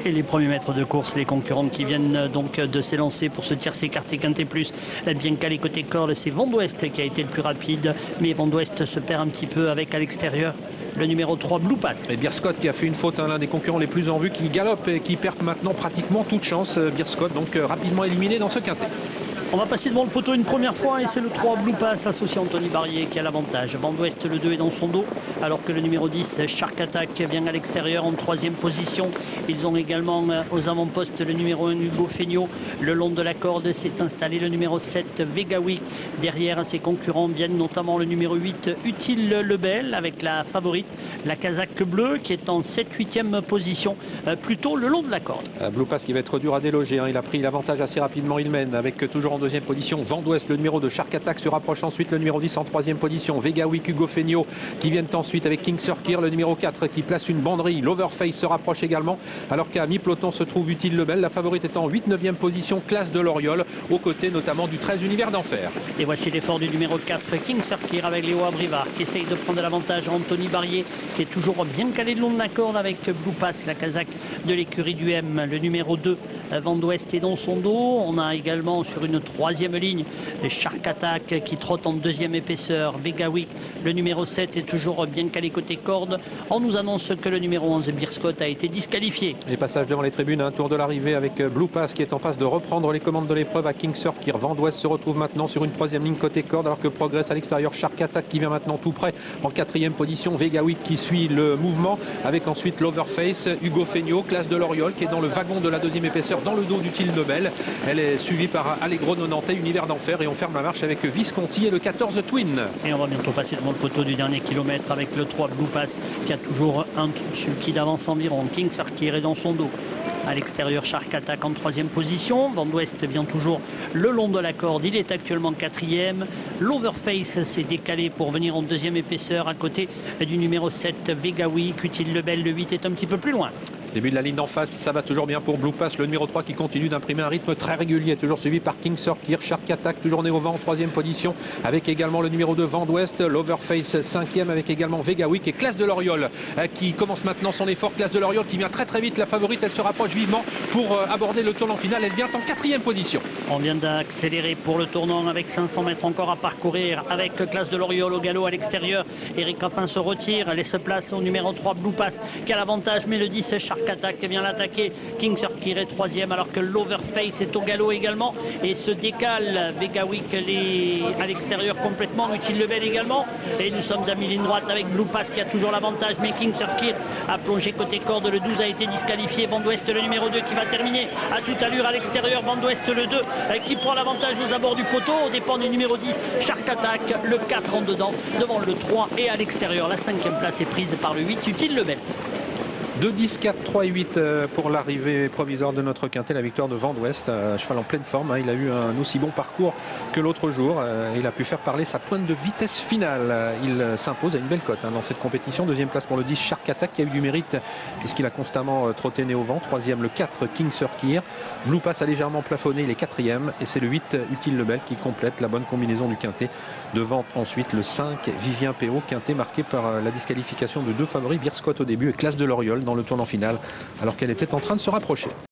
Et les premiers mètres de course, les concurrents qui viennent donc de s'élancer pour ce tiercé écarté quinté plus. Bien calé côté corde, c'est Vent d'Ouest qui a été le plus rapide. Mais Vent d'Ouest se perd un petit peu avec à l'extérieur le numéro 3, Blue Pass. Et Beerscott qui a fait une faute, l'un des concurrents les plus en vue, qui galope et qui perd maintenant pratiquement toute chance. Beerscott donc rapidement éliminé dans ce quintet. On va passer devant le poteau une première fois et c'est le 3 Blue Pass associé à Anthony Barrier qui a l'avantage. Vent d'Ouest, le 2 est dans son dos alors que le numéro 10 Shark Attack vient à l'extérieur en troisième position. Ils ont également aux avant-postes le numéro 1 Hugo Feignaud. Le long de la corde s'est installé le numéro 7 Vega Week. Derrière ses concurrents viennent notamment le numéro 8 Utile Lebel avec la favorite, la casaque bleue qui est en 7-8e position plutôt le long de la corde. Blue Pass qui va être dur à déloger, il a pris l'avantage assez rapidement, il mène avec toujours en deuxième position Vent d'Ouest, le numéro de Shark Attack se rapproche ensuite, le numéro 10 en troisième position, Vega Week, Hugo Feignaud qui viennent ensuite avec King Surkir, le numéro 4 qui place une banderie, l'Overface se rapproche également alors qu'à mi-peloton se trouve Utile Lebel, la favorite étant en 8-9e position, Classe de l'Oriole, aux côtés notamment du 13 Univers d'Enfer. Et voici l'effort du numéro 4 King Surkir avec Léo Abrivard qui essaye de prendre l'avantage à Anthony Barrier qui est toujours bien calé le long de la corde avec Blue Pass, la casaque de l'écurie du M, le numéro 2 Vent d'Ouest est dans son dos. On a également sur une troisième ligne Shark Attack qui trotte en deuxième épaisseur. Vega Week, le numéro 7 est toujours bien calé côté corde. On nous annonce que le numéro 11 Beerscott a été disqualifié. Et passage devant les tribunes, un tour de l'arrivée avec Blue Pass qui est en passe de reprendre les commandes de l'épreuve à King Surkir. Vent d'Ouest se retrouve maintenant sur une troisième ligne côté corde alors que progresse à l'extérieur Shark Attack qui vient maintenant tout près en quatrième position. Vega Week qui suit le mouvement avec ensuite l'Overface, Hugo Feignaud, Classe de l'Oriole qui est dans le wagon de la deuxième épaisseur dans le dos d'Utile Lebel. Elle est suivie par Allegro Nonantais, Univers d'Enfer et on ferme la marche avec Visconti et le 14 Twin. Et on va bientôt passer devant le poteau du dernier kilomètre avec le 3 Blue Pass qui a toujours un sulky d'avance environ. King Surkir est dans son dos. À l'extérieur, Shark Attack en troisième position. Vent d'Ouest vient toujours le long de la corde. Il est actuellement quatrième. L'Overface s'est décalé pour venir en deuxième épaisseur à côté du numéro 7 Vega Week. Utile Lebel, le 8 est un petit peu plus loin. Début de la ligne d'en face, ça va toujours bien pour Blue Pass, le numéro 3 qui continue d'imprimer un rythme très régulier, toujours suivi par King Surkir, Shark Attack toujours né au vent en troisième position, avec également le numéro 2 Vent d'Ouest, l'Overface cinquième avec également Vega Week et Classe de l'Oriole qui commence maintenant son effort. Classe de l'Oriole qui vient très très vite, la favorite, elle se rapproche vivement pour aborder le tournant final, elle vient en quatrième position. On vient d'accélérer pour le tournant avec 500 mètres encore à parcourir avec Classe de l'Oriole au galop à l'extérieur. Eric Raffin se retire, laisse place au numéro 3 Blue Pass qui a l'avantage, mais le 10 Shark Attack vient l'attaquer. King Surkir est troisième alors que l'Overface est au galop également et se décale. Vega Week à l'extérieur complètement, Utile Lebel également et nous sommes à mi-ligne droite avec Blue Pass qui a toujours l'avantage, mais King Surkir a plongé côté corde, le 12 a été disqualifié. Vent d'Ouest le numéro 2 qui va terminer à toute allure à l'extérieur. Vent d'Ouest le 2 qui prend l'avantage aux abords du poteau au dépend du numéro 10 Shark Attack, le 4 en dedans devant le 3 et à l'extérieur la cinquième place est prise par le 8 Utile Lebel. 2-10, 4, 3 et 8 pour l'arrivée provisoire de notre quintet, la victoire de Vent d'Ouest, cheval en pleine forme, il a eu un aussi bon parcours que l'autre jour, il a pu faire parler sa pointe de vitesse finale, il s'impose à une belle cote dans cette compétition. Deuxième place pour le 10 Shark Attack qui a eu du mérite puisqu'il a constamment trotté né au vent. Troisième le 4 King Surkir, Blue Pass a légèrement plafonné, il est quatrième et c'est le 8 Utile Lebel qui complète la bonne combinaison du quintet. Devant ensuite le 5 Vivien Péot, quintet marqué par la disqualification de deux favoris, Beerscott au début et Classe de l'Oriole dans le tournant final alors qu'elle était en train de se rapprocher.